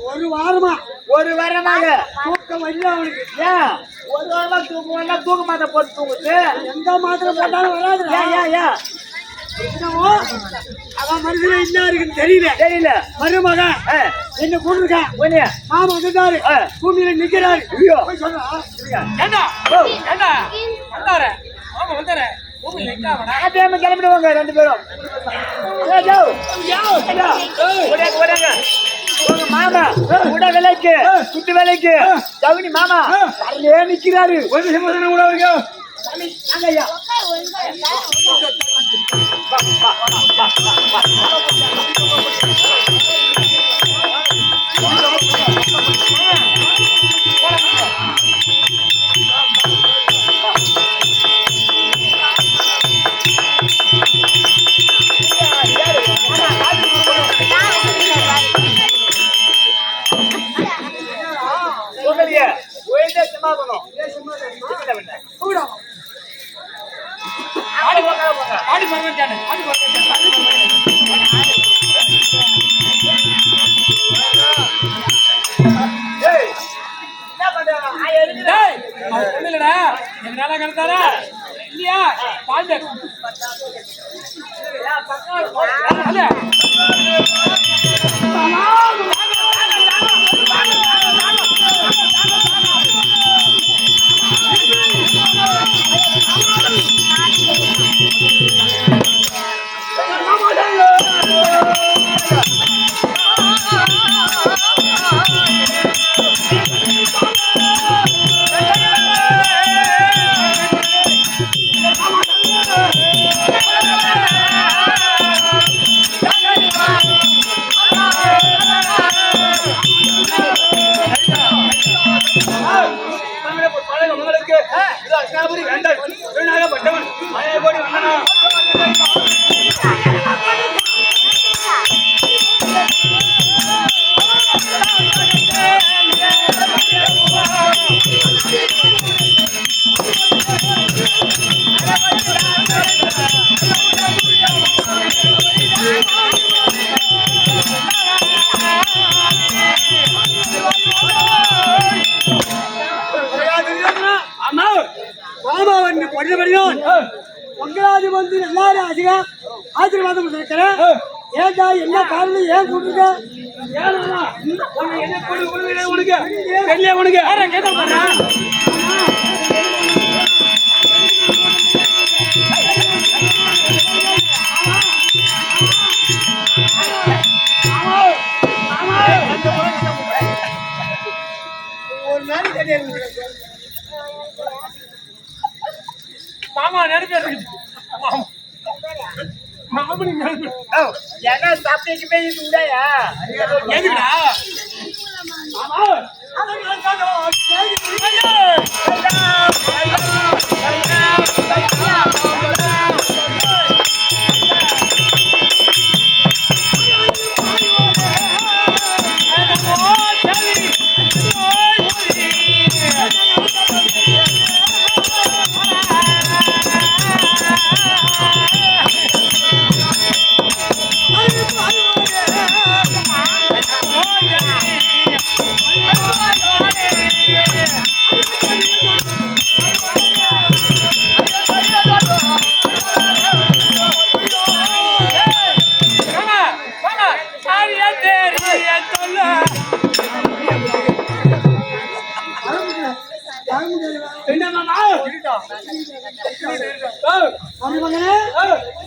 ஒரு வாரமா தூக்கம் வரல அவனுக்கு. ஏன் ஒரு வாரமா தூக்க மாத்திரை போட்டு தூங்குது? எந்த மாத்திரை போட்டாலும் வராது. ஏன் என்னவோ அவன் மனசுல என்ன இருக்குன்னு தெரியல. மருமகன் என்ன கூட்டிருக்கான். மாமா வந்துட்டாரு, பூமியில நிக்கிறாரு. போய் சொல்றான். கிளம்பிடுவாங்க ரெண்டு பேரும். மாமா கூட வேலைக்கு குட்டு வேலைக்கு ஜவுனி மாமா நிக்கிறாரு. ஐயா இல்லையா பொங்கலாதி வந்து எல்லாரும் ஆசீர்வாதம் இருக்கிறேன். ஏன்டா என்ன காரணம்? ஏன் கூப்பிட்டு ஒரு நாள் கிடையாது. மாமா நடிப்பு சாப்பிட்டு போய்யா எதுடா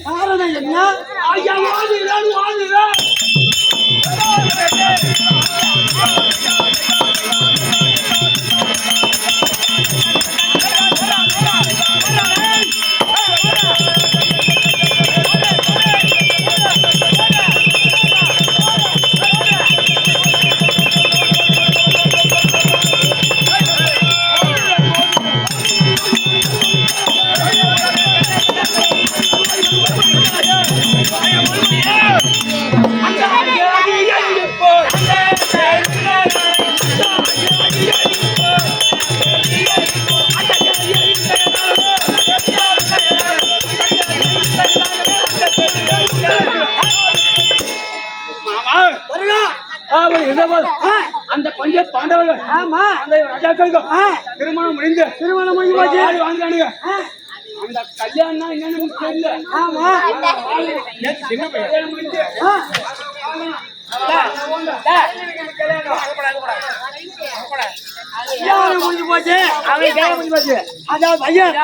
காரணம் என்ன? அந்த பஞ்ச பாண்டவர்கள் ஆமா அந்த ராஜாக்களுக்கும் திருமணம் முடிந்து போச்சு ஆடு வாங்குறானுங்க. அந்த கல்யாணம் என்னன்னு நமக்கு தெரியல. ஆமா சின்ன பையன் கல்யாணம் முடிஞ்சு கல்யாணம் முடிஞ்சு போச்சு. அவன் கல்யாணம் முடிஞ்சு போச்சு. அதாவது பையன்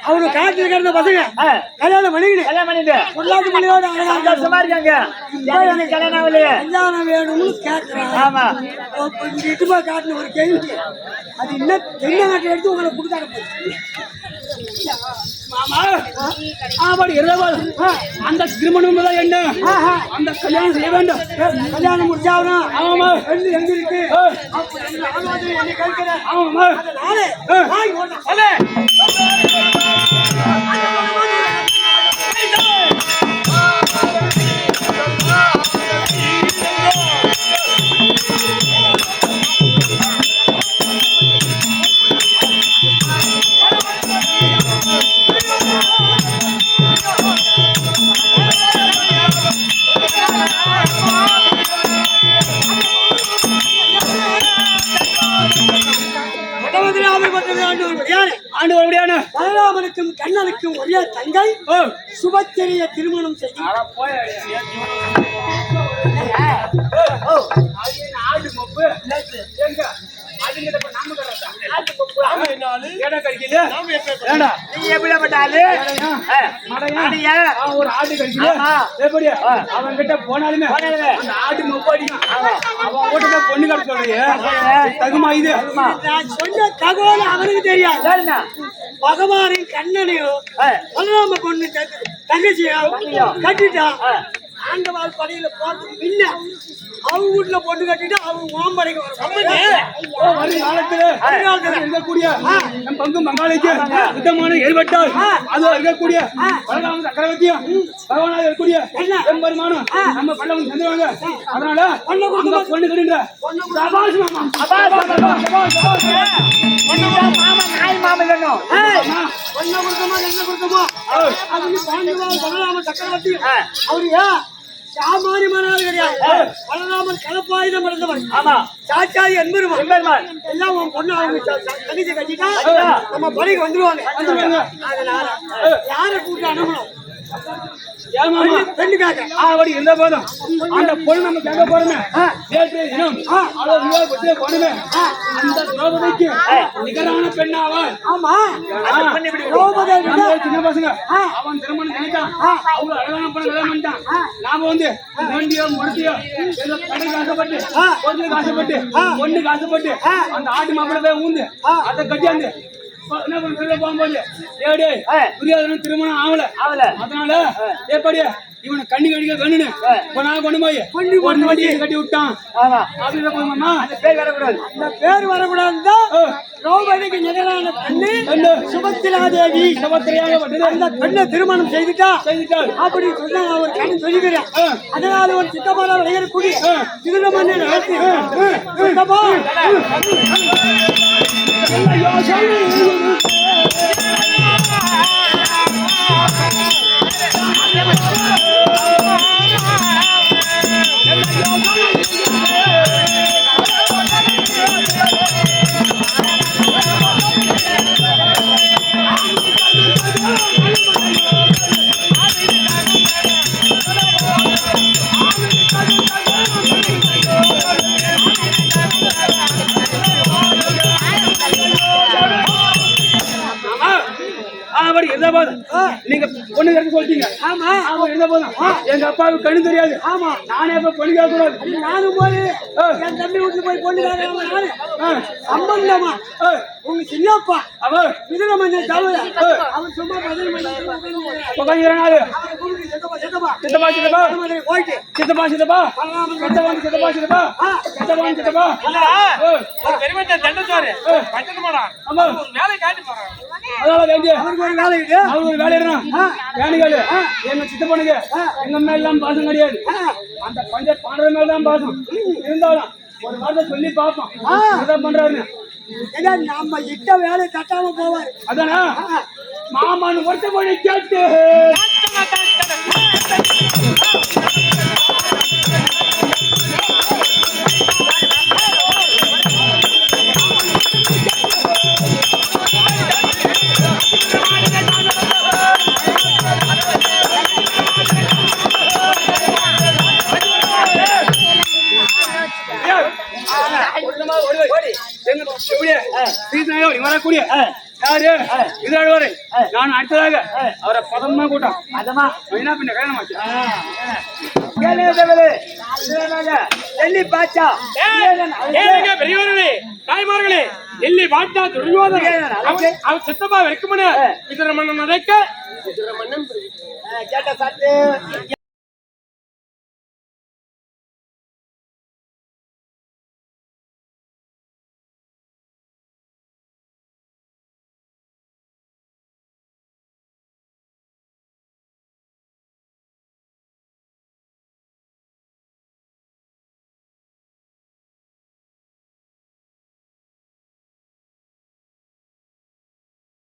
அவரு காட்டுல கிடந்த பசங்க கல்யாணம் பண்ணிக்கிட்டு கல்யாணம் பண்ணிட்டு பொள்ளாச்சி மொழியோட சந்தோஷமா இருக்காங்க. எனக்கு கல்யாணம் ஆகலையே. கல்யாணம் வேணும்னு கேட்கிறாங்க. ஆமா கொஞ்சம் இட்டுமா காட்டுன ஒரு கேள்வி அது இன்னும் தென்னை நாட்டை எடுத்து உங்களை கொடுத்தாங்க. மாமா ஆமாடி இரவாள் அந்த திருமணம் தான் என்ன அந்த கல்யாணம் செய்ய வேண்டும். கல்யாணம் முடிச்சாவணும். ஆமா ரெண்டு எங்க இருக்கு என்ன கேட்கிறேன். ஆமா நாளே வாங்கி ஓட்டா ஆண்டு வரும்படியான பலராமனுக்கும் கண்ணனுக்கும் ஒரே தங்கை சுபத்திரிய திருமணம் செய்து ஒரு ஆடு கடிக்கல எப்படி அவன் கிட்ட போனாலுமே அந்த ஆடு மொப்பாடி அவன் ஓட்டு பொண்ணு கடை சொல்றீங்க தகுமா இது நான் சொன்ன தகவல் அவனுக்கு தெரியாது. பகவானின் கண்ணனையும் பலராம பொண்ணு தங்கச்சியும் கட்டிட்டா ஆண்டவாள் படையில போறதுக்கு இல்ல அவங்க வீட்டுல பொண்ணு கட்டிட்டு அவங்க ஓம்படைக்கு இருக்கக்கூடிய நம் பங்கு மங்காளைக்கு சுத்தமான ஏற்பட்டால் அது இருக்கக்கூடிய பலராம சக்கரவர்த்தியும் பகவானாக இருக்கக்கூடிய எம்பெருமானும் நம்ம பல்லவன் செஞ்சுருவாங்க. அதனால பொண்ணு கட்டுன்ற சக்கரவர்த்தி அவரு சாமானியமான கிடையாது. பலராமன் கலப்பாயுதம் பிறந்தவன். சாட்சாதி எம்பெருமான் எல்லாம் உன் பொண்ணு அவங்க தனிச்சு கட்டிட்டா நம்ம படைக்கு வந்துருவாங்க. அதனால யாரை கூட்டு அனுப்பணும் பெண்ணுக்காக இருந்த போதும் அந்த பொண்ணு நம்ம கேட்க போறோமே போனமே அந்த திரௌபதிக்கு நிகரான பெண்ணாவா? ஆமா சின்ன பசங்க அவன் திருமணம் நினைத்தான் அவ்வளவு அழகான பொண்ணு கல்யாணம் பண்ணிட்டான். நாம வந்து வண்டியோ முடிச்சியோ ஏதோ கடைக்கு ஆசைப்பட்டு பொண்ணுக்கு ஆசைப்பட்டு பொண்ணுக்கு ஆசைப்பட்டு அந்த ஆட்டு மாப்பிள போய் ஊந்து அதை கட்டியாந்து என்ன பண்ண போகும்போது புரியாத திருமணம் ஆகல. அதனால எப்படி இவனை கண்ணி கடிக்க வேணுன்னு கொண்டு போய் பொண்ணு வண்டியை கட்டி விட்டான். அப்படின்னு போதுமாமா அந்த பேர் வரக்கூடாது. திரௌபதிக்கு நிகரான பெண்ணு சுபத்திராதேவி அந்த பெண்ணை திருமணம் செய்துட்டாள் அப்படி சொன்னா ஒரு கண்ணு சொல்லிக்கிறேன். அதனால ஒரு சித்தமான விளையாடக்கூடிய திருமணம் நடத்தி சித்தப்பா நீங்க பொண்ணு கட்டி சொல்லிட்டீங்க. இருந்த போதும் எங்க அப்பாவுக்கு கண்ணு தெரியாது. நானே இப்ப பொண்ணு கேட்க கூடாது. நானும் போய் என் தம்பி வீட்டுல போய் பொண்ணு சம்பந்தமா உங்க சின்னப்பா அவர் இதுல மஞ்சள் தவிர அவன் சும்மா பதில் எங்க சித்தப்பனுக்கு எங்க மேல எல்லாம் பாசம் கிடையாது. அந்த பஞ்ச பாண்டவ மேலதான் பாசம். இருந்தாலும் ஒரு வார்த்தை சொல்லி பார்ப்போம் என்ன பண்றாருன்னு. நம்ம இட்ட வேலை கட்டாம போவாரு. அதானா மாமான்னு ஒருத்த மொழி கேட்டு பட்டணமா ஓடி எங்க எப்படியே சீதனாக வரக்கூடிய யாரு இதழ்வரை நான் அடுத்ததாக அவரை பதமா கூட்டம் என்ன பின்ன கல்யாணமாச்சு டெல்லி பாச்சா பெரியவர்களே தாய்மார்களே எல்லி வாட்டா துரியோதனன் அவர் சித்தப்பா வைக்குமனு இதர மன்னன் அதைக்க கேட்ட சாத்து